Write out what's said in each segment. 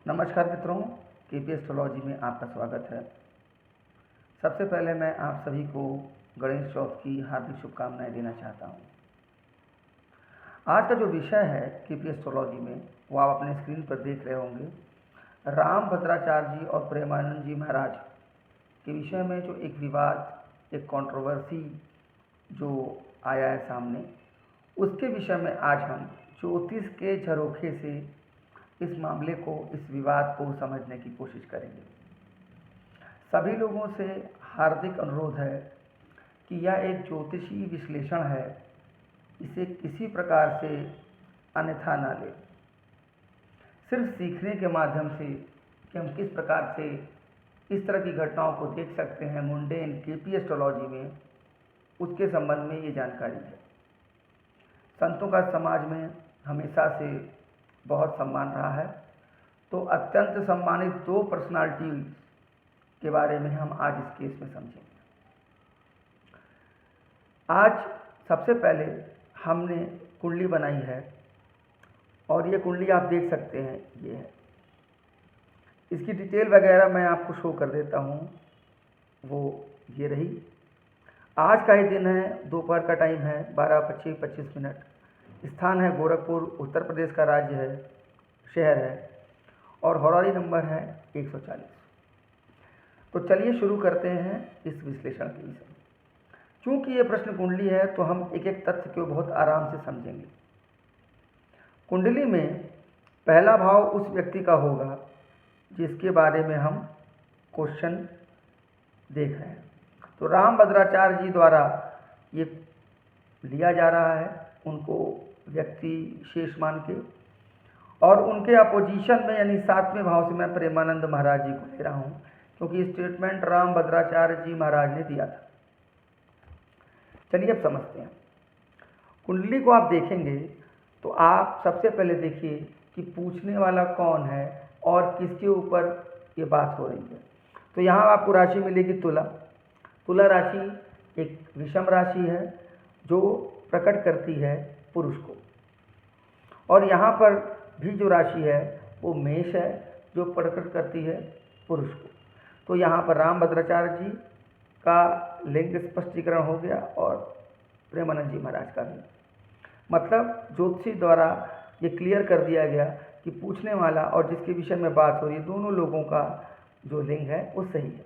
नमस्कार मित्रों, KP astrology में आपका स्वागत है। सबसे पहले मैं आप सभी को गणेश चौथ की हार्दिक शुभकामनाएं देना चाहता हूं। आज का जो विषय है केपी एस्ट्रोलॉजी में वो आप अपने स्क्रीन पर देख रहे होंगे। राम भद्राचार्य जी और प्रेमानंद जी महाराज के विषय में जो एक विवाद, एक कंट्रोवर्सी जो आया है सामने, उसके विषय में आज हम ज्योतिष के झरोखे से इस मामले को, इस विवाद को समझने की कोशिश करेंगे। सभी लोगों से हार्दिक अनुरोध है कि यह एक ज्योतिषी विश्लेषण है, इसे किसी प्रकार से अन्यथा ना लें। सिर्फ सीखने के माध्यम से कि हम किस प्रकार से इस तरह की घटनाओं को देख सकते हैं मुंडेन केपी एस्ट्रोलॉजी में, उसके संबंध में ये जानकारी है। संतों का समाज में हमेशा से बहुत सम्मान रहा है, तो अत्यंत सम्मानित दो पर्सनालिटी के बारे में हम आज इस केस में समझेंगे। आज सबसे पहले हमने कुंडली बनाई है और ये कुंडली आप देख सकते हैं, ये है। इसकी डिटेल वगैरह मैं आपको शो कर देता हूँ, वो ये रही। आज का ही दिन है, दोपहर का टाइम है, 12:25 स्थान है गोरखपुर, उत्तर प्रदेश का राज्य है, शहर है, और हौरारी नंबर है 140। तो चलिए शुरू करते हैं इस विश्लेषण के विषय में। चूंकि ये प्रश्न कुंडली है तो हम एक एक तथ्य को बहुत आराम से समझेंगे। कुंडली में पहला भाव उस व्यक्ति का होगा जिसके बारे में हम क्वेश्चन देख रहे हैं। तो राम भद्राचार्य जी द्वारा ये लिया जा रहा है, उनको व्यक्ति शेष मान के, और उनके अपोजिशन में यानी 7वें भाव से मैं प्रेमानंद महाराज जी को ले रहा हूँ, क्योंकि स्टेटमेंट राम भद्राचार्य जी महाराज ने दिया था। चलिए अब समझते हैं। कुंडली को आप देखेंगे तो आप सबसे पहले देखिए कि पूछने वाला कौन है और किसके ऊपर ये बात हो रही है। तो यहाँ आपको राशि मिलेगी तुला। तुला राशि एक विषम राशि है जो प्रकट करती है पुरुष को, और यहाँ पर भी जो राशि है वो मेष है जो प्रकट करती है पुरुष को। तो यहाँ पर राम भद्राचार्य जी का लिंग स्पष्टीकरण हो गया और प्रेमानंद जी महाराज का भी। मतलब ज्योतिषी द्वारा ये क्लियर कर दिया गया कि पूछने वाला और जिसके विषय में बात हो रही है, दोनों लोगों का जो लिंग है वो सही है।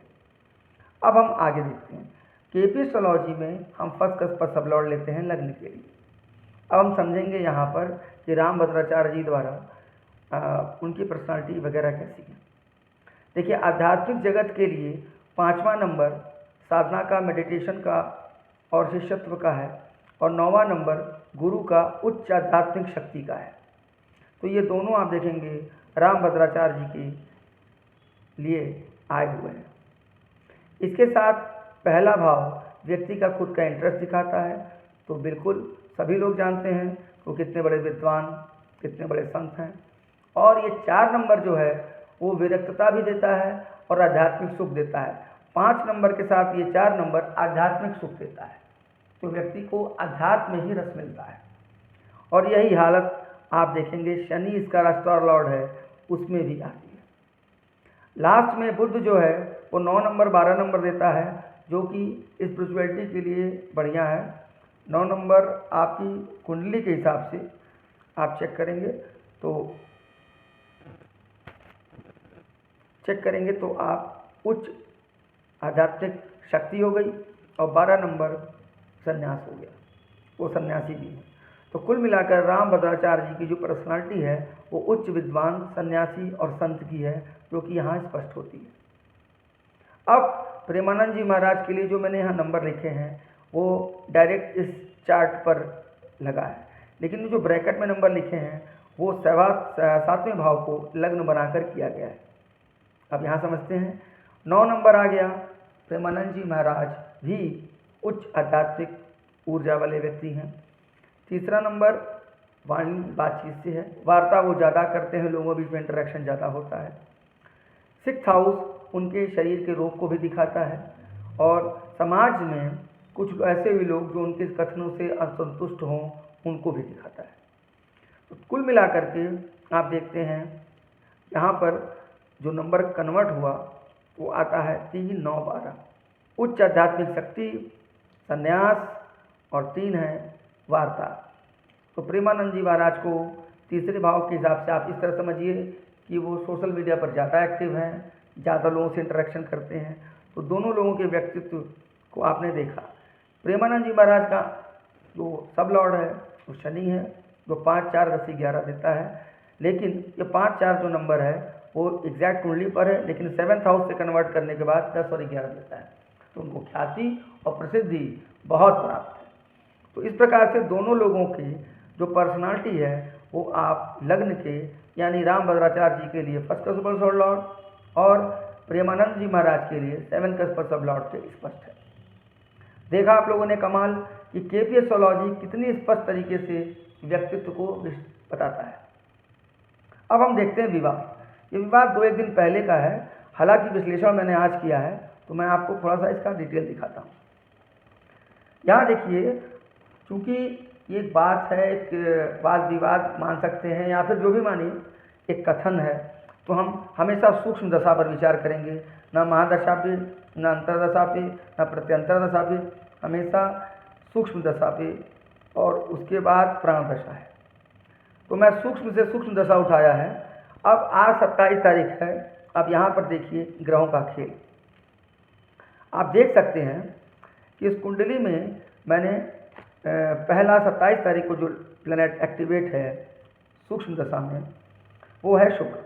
अब हम आगे देखते हैं। केपी एस्ट्रोलॉजी में हम फर्स्ट कस पर सब लौट लेते हैं लग्न के लिए। अब हम समझेंगे यहाँ पर कि राम भद्राचार्य जी द्वारा उनकी पर्सनालिटी वगैरह कैसी है। देखिए, आध्यात्मिक जगत के लिए 5वां नंबर साधना का, मेडिटेशन का और शिष्यत्व का है, और 9वां नंबर गुरु का, उच्च आध्यात्मिक शक्ति का है। तो ये दोनों आप देखेंगे राम भद्राचार्य जी के लिए आए हुए हैं। इसके साथ पहला भाव व्यक्ति का खुद का इंटरेस्ट दिखाता है। तो बिल्कुल सभी लोग जानते हैं वो कितने बड़े विद्वान, कितने बड़े संत हैं। और ये 4 नंबर जो है वो विरक्तता भी देता है और आध्यात्मिक सुख देता है। 5 नंबर के साथ ये 4 नंबर आध्यात्मिक सुख देता है, तो व्यक्ति को अध्यात्म में ही रस मिलता है। और यही हालत आप देखेंगे शनि, इसका राष्ट्र लॉर्ड है, उसमें भी आती है। लास्ट में बुध जो है वो 9 नंबर 12 नंबर देता है, जो कि स्पिरिचुअलिटी के लिए बढ़िया है। 9 नंबर आपकी कुंडली के हिसाब से आप चेक करेंगे तो आप उच्च आध्यात्मिक शक्ति हो गई, और 12 नंबर संन्यास हो गया, वो सन्यासी भी है। तो कुल मिलाकर राम भद्राचार्य जी की जो पर्सनालिटी है वो उच्च विद्वान, सन्यासी और संत की है, जो कि यहाँ स्पष्ट होती है। अब प्रेमानंद जी महाराज के लिए जो मैंने यहाँ नंबर लिखे हैं वो डायरेक्ट इस चार्ट पर लगा है, लेकिन जो ब्रैकेट में नंबर लिखे हैं वो 7वें भाव को लग्न बनाकर किया गया है। अब यहाँ समझते हैं। 9 नंबर आ गया, प्रेमानंद जी महाराज भी उच्च आध्यात्मिक ऊर्जा वाले व्यक्ति हैं। तीसरा नंबर वाणी बातचीत से है, वार्ता वो ज़्यादा करते हैं, लोगों के बीच में इंटरेक्शन ज़्यादा होता है। 6th हाउस उनके शरीर के रोग को भी दिखाता है, और समाज में कुछ ऐसे भी लोग जो उनके कथनों से असंतुष्ट हों उनको भी दिखाता है। तो कुल मिलाकर के आप देखते हैं यहाँ पर जो नंबर कन्वर्ट हुआ वो आता है 3, 9, 12। उच्च आध्यात्मिक शक्ति, संन्यास और 3 है वार्ता। तो प्रेमानंद जी महाराज को तीसरे भाव के हिसाब से आप इस तरह समझिए कि वो सोशल मीडिया पर ज़्यादा एक्टिव हैं, ज़्यादा लोगों से इंटरेक्शन करते हैं। तो दोनों लोगों के व्यक्तित्व को आपने देखा। प्रेमानंद जी महाराज का जो सब लॉर्ड है वो शनि है, जो 5, 4, 10, 11 देता है। लेकिन ये 5, 4 जो नंबर है वो एग्जैक्ट कुंडली पर है, लेकिन 7th हाउस से कन्वर्ट करने के बाद 10 और 11 देता है। तो उनको ख्याति और प्रसिद्धि बहुत प्राप्त है। तो इस प्रकार से दोनों लोगों की जो पर्सनालिटी है वो आप लग्न के यानी रामभद्राचार्य जी के लिए फर्स्ट का सुपर सब लॉर्ड और प्रेमानंद जी महाराज के लिए 7th का सुपर सब लॉर्ड के स्पष्ट है। देखा आप लोगों ने कमाल कि केपी एस्ट्रोलॉजी कितनी स्पष्ट तरीके से व्यक्तित्व को बताता है। अब हम देखते हैं विवाद। ये विवाद 2-1 दिन पहले का है, हालांकि विश्लेषण मैंने आज किया है, तो मैं आपको थोड़ा सा इसका डिटेल दिखाता हूँ। यहाँ देखिए, चूँकि ये एक बात है, एक वाद विवाद मान सकते हैं या फिर जो भी मानिए, एक कथन है, तो हम हमेशा सूक्ष्म दशा पर विचार करेंगे, न महादशा पे, न अंतरदशा पे, न प्रत्यंतर दशा पे, हमेशा सूक्ष्म दशा पे, और उसके बाद प्राण दशा है। तो मैं सूक्ष्म से सूक्ष्म दशा उठाया है। अब आज 27 तारीख है। अब यहाँ पर देखिए ग्रहों का खेल। आप देख सकते हैं कि इस कुंडली में मैंने पहला 27 तारीख को जो प्लैनेट एक्टिवेट है सूक्ष्म दशा में वो है शुक्र,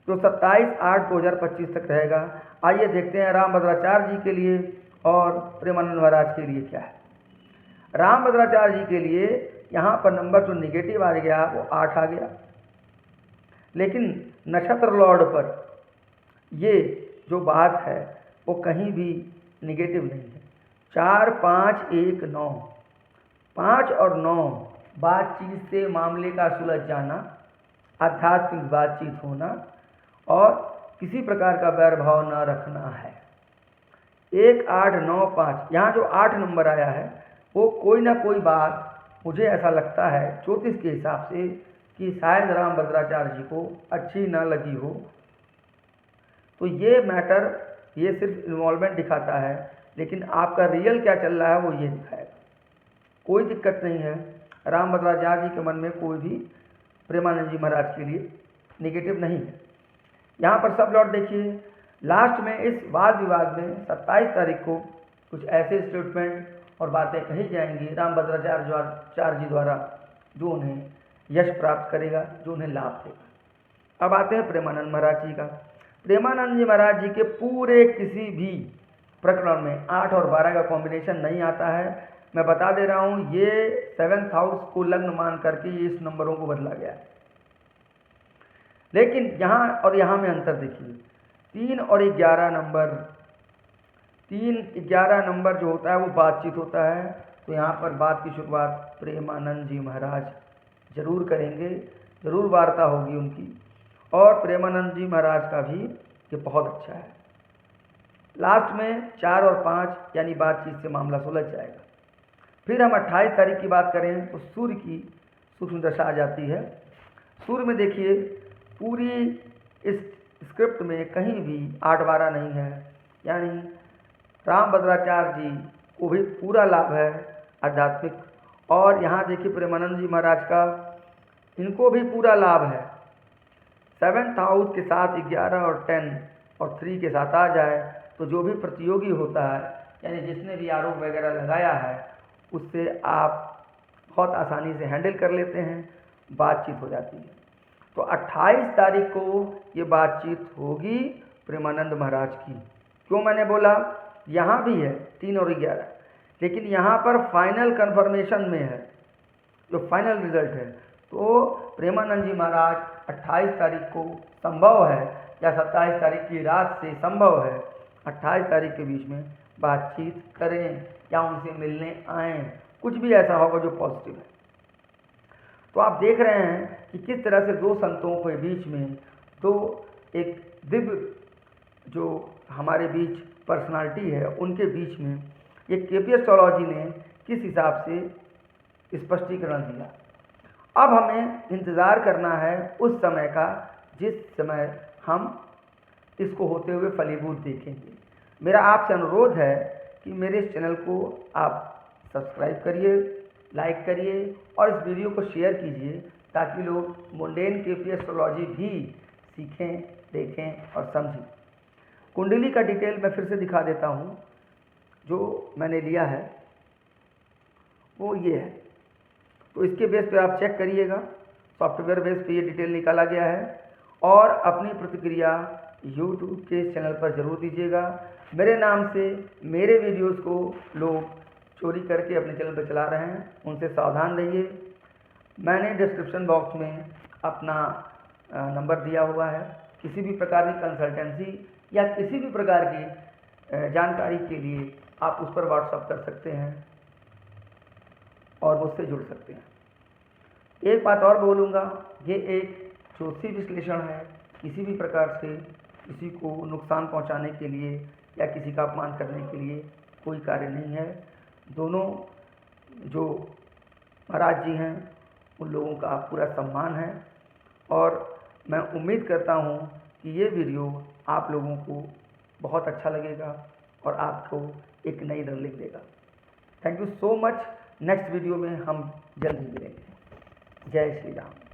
जो 27/8/2025 तक रहेगा। आइए देखते हैं रामभद्राचार्य जी के लिए और प्रेमानंद महाराज के लिए क्या है। रामभद्राचार्य जी के लिए यहाँ पर नंबर जो निगेटिव आ गया वो 8 आ गया, लेकिन नक्षत्र लॉर्ड पर ये जो बात है वो कहीं भी निगेटिव नहीं है। 4, 5, 1, 9, 5 और 9 बातचीत से मामले का सुलझ जाना, आध्यात्मिक बातचीत होना और किसी प्रकार का वैरभाव न रखना है। 1, 8, 9, 5, यहाँ जो 8 नंबर आया है वो कोई ना कोई बात मुझे ऐसा लगता है ज्योतिष के हिसाब से कि शायद रामभद्राचार्य जी को अच्छी ना लगी हो। तो ये मैटर, ये सिर्फ इन्वॉल्वमेंट दिखाता है, लेकिन आपका रियल क्या चल रहा है वो ये दिखाएगा। कोई दिक्कत नहीं है, रामभद्राचार्य जी के मन में कोई भी प्रेमानंद जी महाराज के लिए निगेटिव नहीं है। यहाँ पर सब लॉर्ड देखिए, लास्ट में इस वाद विवाद में 27 तारीख को कुछ ऐसे स्टेटमेंट और बातें कही जाएंगी रामभद्राचार्य जी द्वारा जो उन्हें यश प्राप्त करेगा, जो उन्हें लाभ देगा। अब आते हैं प्रेमानंद महाराज जी का। प्रेमानंद जी महाराज जी के पूरे किसी भी प्रकरण में 8 और 12 का कॉम्बिनेशन नहीं आता है। मैं बता दे रहा हूँ, ये 7th हाउस को लग्न मान करके इस नंबरों को बदला गया है। लेकिन यहाँ और यहाँ में अंतर देखिए, 3 और 11 नंबर, 3, 11 नंबर जो होता है वो बातचीत होता है। तो यहाँ पर बात की शुरुआत प्रेमानंद जी महाराज जरूर करेंगे, जरूर वार्ता होगी उनकी, और प्रेमानंद जी महाराज का भी ये बहुत अच्छा है। लास्ट में 4 और 5 यानी बातचीत से मामला सुलझ जाएगा। फिर हम 28 तारीख की बात करें तो सूर्य की सूक्ष्म दशा आ जाती है। सूर्य में देखिए, पूरी इस स्क्रिप्ट में कहीं भी 8-12 नहीं है, यानी रामभद्राचार्य जी को भी पूरा लाभ है आध्यात्मिक। और यहाँ देखिए प्रेमानंद जी महाराज का, इनको भी पूरा लाभ है। 7th हाउस के साथ 11 और 10 और 3 के साथ आ जाए तो जो भी प्रतियोगी होता है, यानी जिसने भी आरोप वगैरह लगाया है, उससे आप बहुत आसानी से हैंडल कर लेते हैं, बातचीत हो जाती है। तो 28 तारीख को ये बातचीत होगी प्रेमानंद महाराज की। क्यों मैंने बोला, यहाँ भी है 3 और 11, लेकिन यहाँ पर फाइनल कन्फर्मेशन में है, जो फाइनल रिजल्ट है। तो प्रेमानंद जी महाराज 28 तारीख को संभव है या 27 तारीख की रात से संभव है 28 तारीख के बीच में बातचीत करें या उनसे मिलने आएँ, कुछ भी ऐसा होगा जो पॉजिटिव है। तो आप देख रहे हैं कि किस तरह से दो संतों के बीच में, दो एक दिव्य जो हमारे बीच पर्सनालिटी है उनके बीच में ये केपी एस्ट्रोलॉजी ने किस हिसाब से स्पष्टीकरण दिया। अब हमें इंतज़ार करना है उस समय का जिस समय हम इसको होते हुए फलीभूत देखेंगे। मेरा आपसे अनुरोध है कि मेरे इस चैनल को आप सब्सक्राइब करिए, लाइक करिए और इस वीडियो को शेयर कीजिए ताकि लोग मुंडेन केपी एस्ट्रोलॉजी भी सीखें, देखें और समझें। कुंडली का डिटेल मैं फिर से दिखा देता हूँ। जो मैंने लिया है वो ये है, तो इसके बेस पे आप चेक करिएगा। सॉफ्टवेयर बेस पे ये डिटेल निकाला गया है और अपनी प्रतिक्रिया यूट्यूब के चैनल पर ज़रूर दीजिएगा। मेरे नाम से मेरे वीडियोस को लोग चोरी करके अपने चैनल पर चला रहे हैं, उनसे सावधान रहिए। मैंने डिस्क्रिप्शन बॉक्स में अपना नंबर दिया हुआ है। किसी भी प्रकार की कंसल्टेंसी या किसी भी प्रकार की जानकारी के लिए आप उस पर व्हाट्सएप कर सकते हैं और मुझसे जुड़ सकते हैं। एक बात और बोलूँगा, ये एक ज्योतिषी विश्लेषण है। किसी भी प्रकार से किसी को नुकसान पहुंचाने के लिए या किसी का अपमान करने के लिए कोई कार्य नहीं है। दोनों जो महाराज जी हैं उन लोगों का पूरा सम्मान है और मैं उम्मीद करता हूं कि ये वीडियो आप लोगों को बहुत अच्छा लगेगा और आपको एक नई लर्निंग देगा। Thank you so much. Next video में हम जल्द ही मिलेंगे। जय श्री राम।